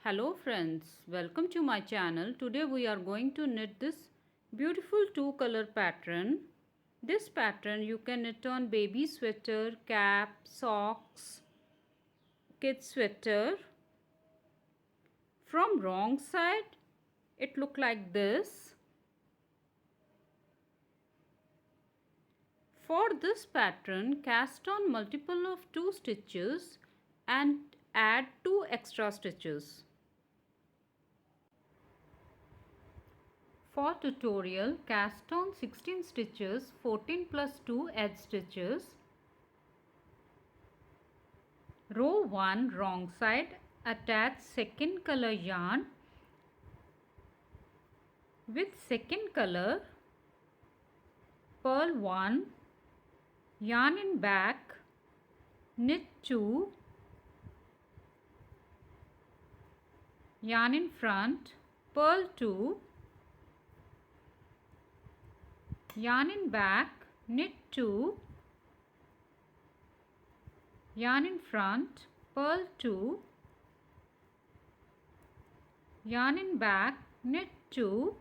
Hello friends, welcome to my channel. Today we are going to knit this beautiful two color pattern. This pattern you can knit on baby sweater, cap, socks, kid sweater. From wrong side it look like this. For this pattern cast on multiple of 2 stitches and add 2 extra stitches. For tutorial, cast on 16 stitches, 14 plus 2 edge stitches. Row 1 wrong side, attach second color yarn with second color, purl 1, yarn in back, knit 2, yarn in front, purl 2, yarn in back, knit 2, yarn in front, purl 2, yarn in back, knit 2.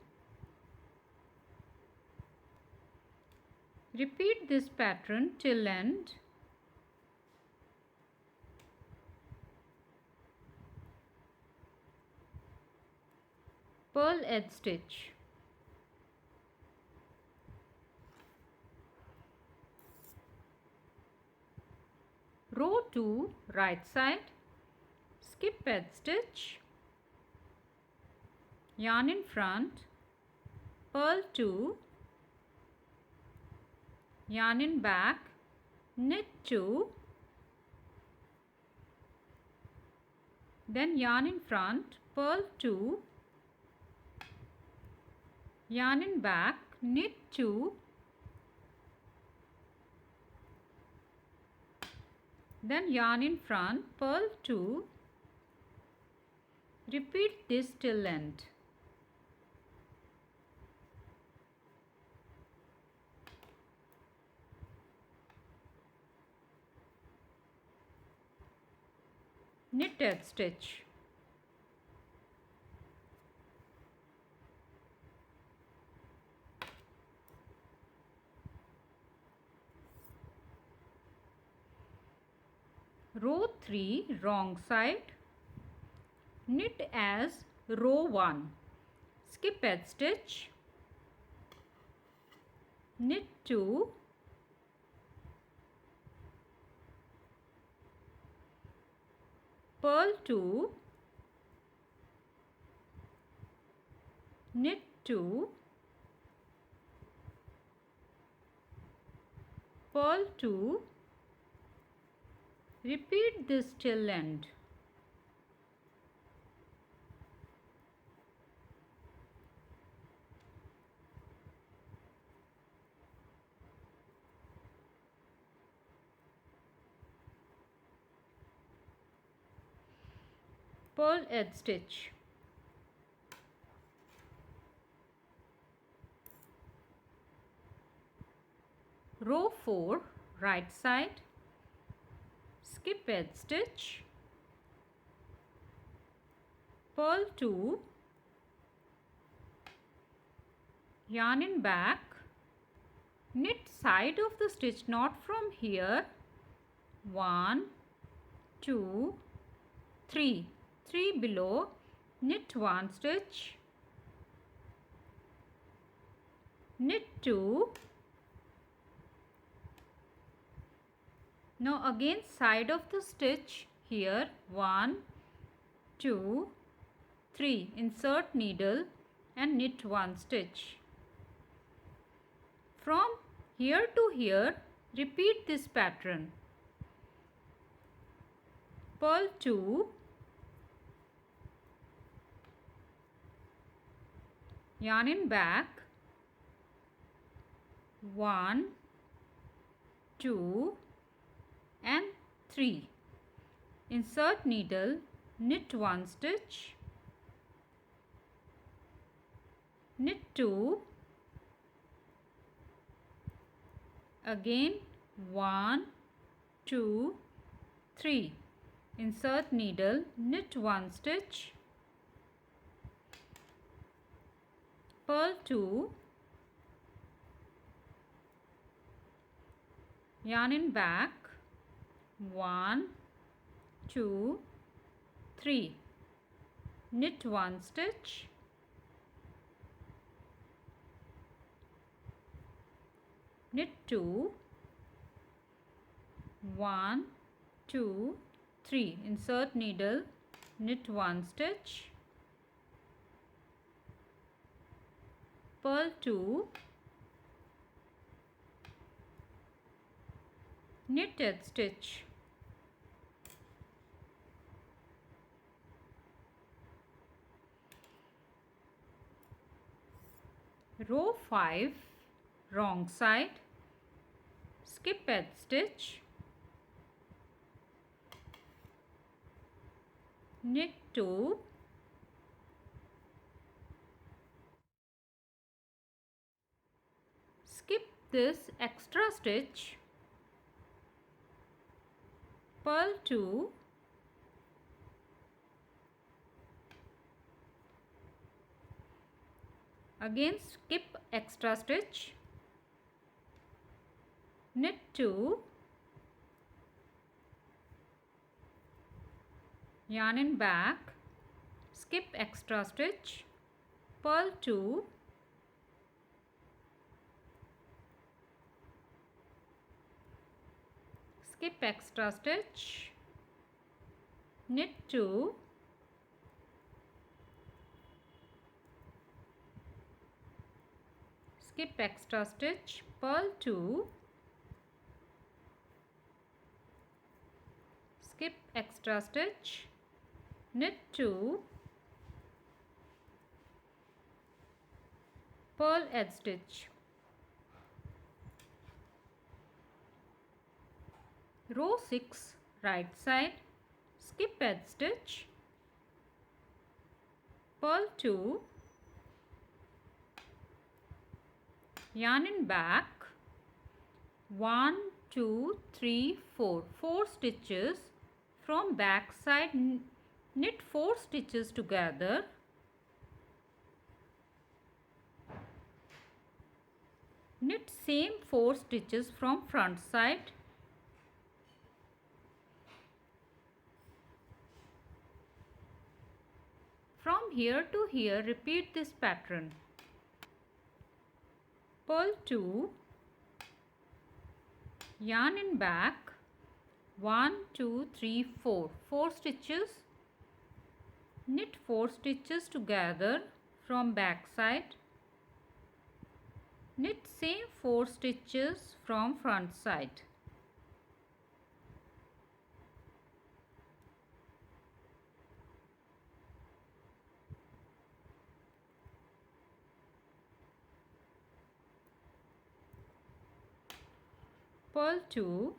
Repeat this pattern till end. Purl edge stitch. Row 2 right side, skip edge stitch, yarn in front, purl 2, yarn in back, knit 2, then yarn in front, purl 2, yarn in back, knit 2, then yarn in front, purl 2. Repeat this till end. Knit edge stitch. Row 3 wrong side, knit as row 1, skip edge stitch, knit 2, purl 2, knit 2, purl 2. Repeat this till end. Purl edge stitch. Row 4 right side, skip edge stitch, purl 2, yarn in back, knit side of the stitch, not from here, 1, 2, 3, 3 below, knit 1 stitch, knit 2. Now again side of the stitch here, 1, 2, 3, insert needle and knit 1 stitch. From here to here repeat this pattern. Purl 2, yarn in back, 1, 2 and 3, insert needle, knit 1 stitch, knit 2, again 1, 2, 3, insert needle, knit 1 stitch, purl 2, yarn in back, 1, 2, 3, knit 1 stitch, knit 2, 1, 2, 3, insert needle, knit 1 stitch, purl 2, knitted stitch, row 5, wrong side, skip edge stitch, knit 2, skip this extra stitch, purl 2, again skip extra stitch, knit 2, yarn in back, skip extra stitch, purl 2, skip extra stitch, knit 2, skip extra stitch, purl 2, skip extra stitch, knit 2, purl edge stitch. Row 6, right side, skip edge stitch, purl 2, yarn in back, 1, 2, 3, 4, 4 stitches from back side, knit 4 stitches together, knit same 4 stitches from front side, from here to here repeat this pattern, purl 2, yarn in back, 1, 2, 3, 4, 4 stitches, knit 4 stitches together from back side, knit same 4 stitches from front side. Purl 2,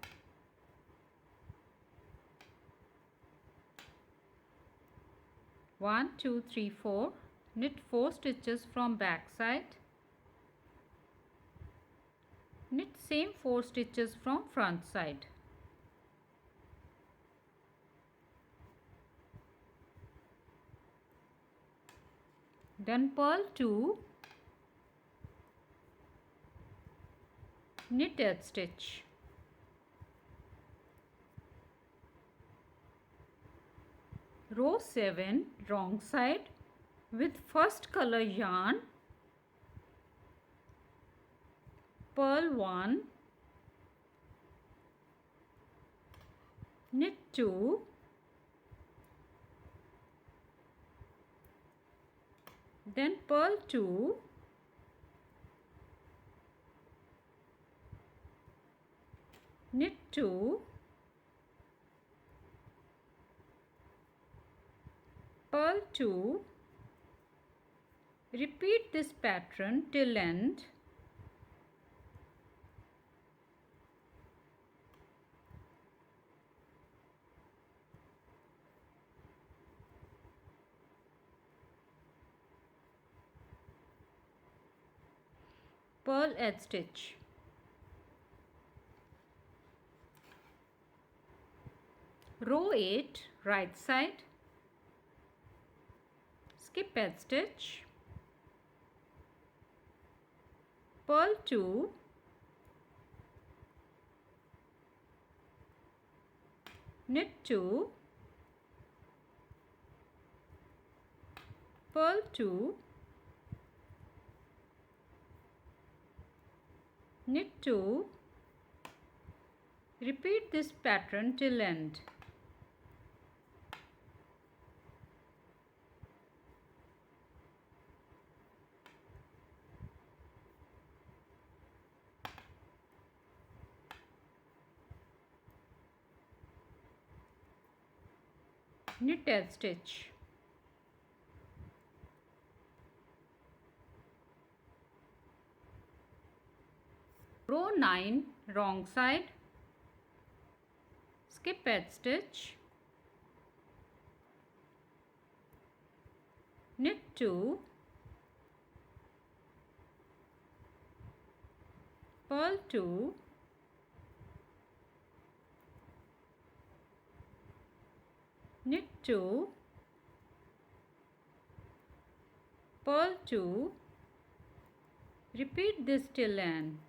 one, two, three, 4, knit 4 stitches from back side, knit same 4 stitches from front side. Then purl 2, knit edge stitch, row 7 wrong side with first color yarn, purl 1, knit 2, then purl 2, knit 2, purl 2, repeat this pattern till end. Purl edge stitch, row 8 right side, skip edge stitch, purl 2, knit 2, purl 2, knit 2. Repeat this pattern till end. Knit edge stitch. Row 9, wrong side, skip edge stitch, knit 2, purl 2, knit 2, purl 2. Repeat this till end.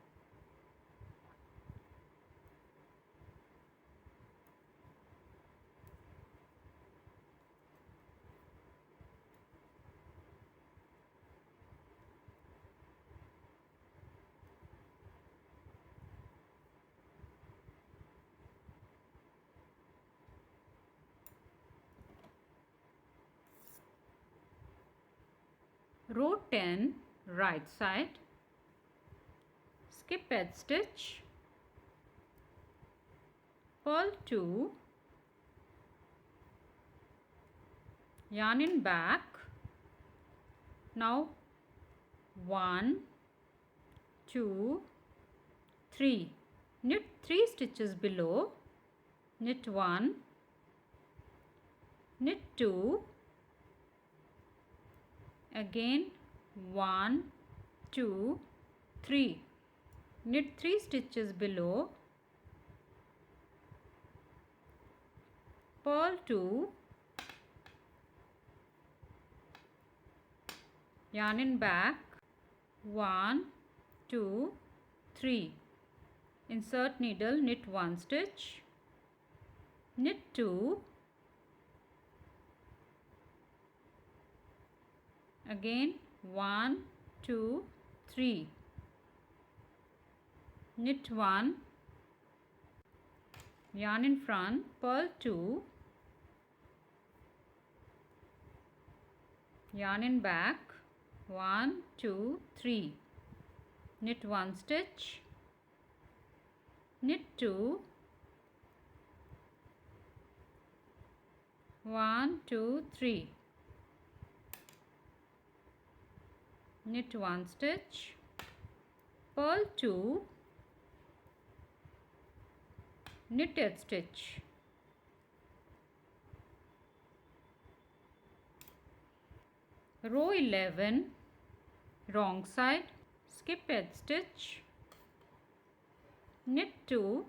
Row 10, right side, skip edge stitch, purl 2, yarn in back. Now 1, 2, 3. Knit 3 stitches below, knit 1, knit 2, again 1, 2, 3. Knit 3 stitches below, purl 2, yarn in back, 1, 2, 3. Insert needle, knit 1 stitch, knit 2, again 1, 2, 3. Knit 1, yarn in front, purl 2, yarn in back, 1, 2, 3. Knit 1 stitch, knit 2, 1, 2, 3. Knit 1 stitch, purl 2, knit edge stitch. Row 11, wrong side, skip edge stitch, knit 2,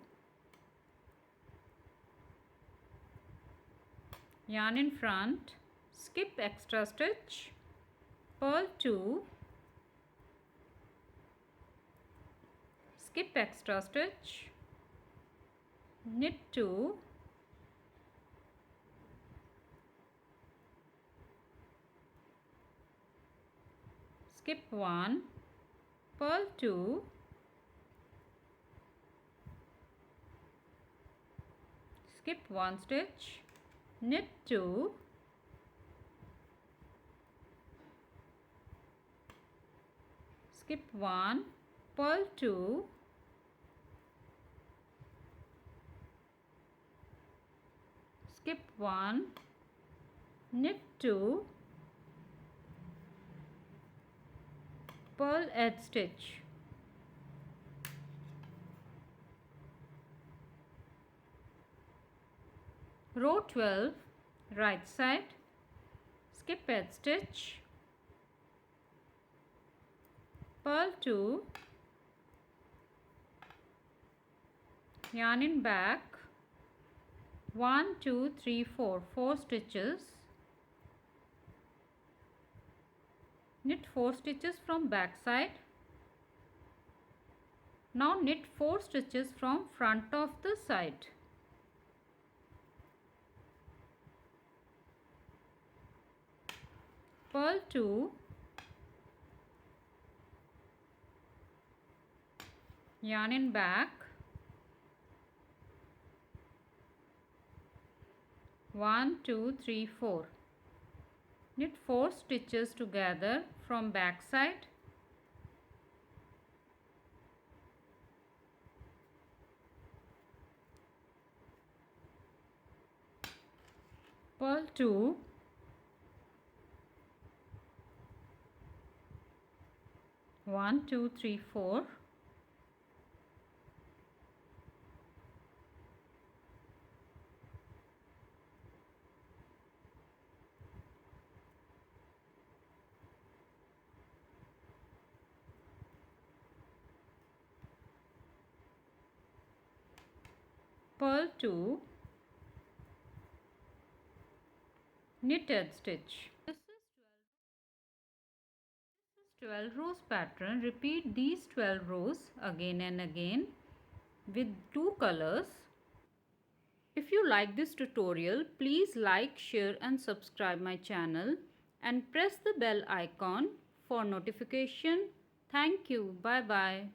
yarn in front, skip extra stitch, purl 2, skip extra stitch, knit 2, skip 1, purl 2, skip 1 stitch, knit 2, skip 1, purl 2, skip 1, knit 2, purl edge stitch. Row 12, right side, skip edge stitch, purl 2, yarn in back, 1, 2, 3, 4, 4 stitches, knit 4 stitches from back side, Now knit 4 stitches from front of the side. Purl 2, yarn in back, 1 2 3 4. Knit 4 stitches together from back side. Purl 2, 1 2 3 4. Purl 2, knit edge stitch. This is 12 rows pattern. Repeat these 12 rows again and again with 2 colors. If you like this tutorial, please like, share and subscribe my channel and press the bell icon for notification. Thank you. Bye bye.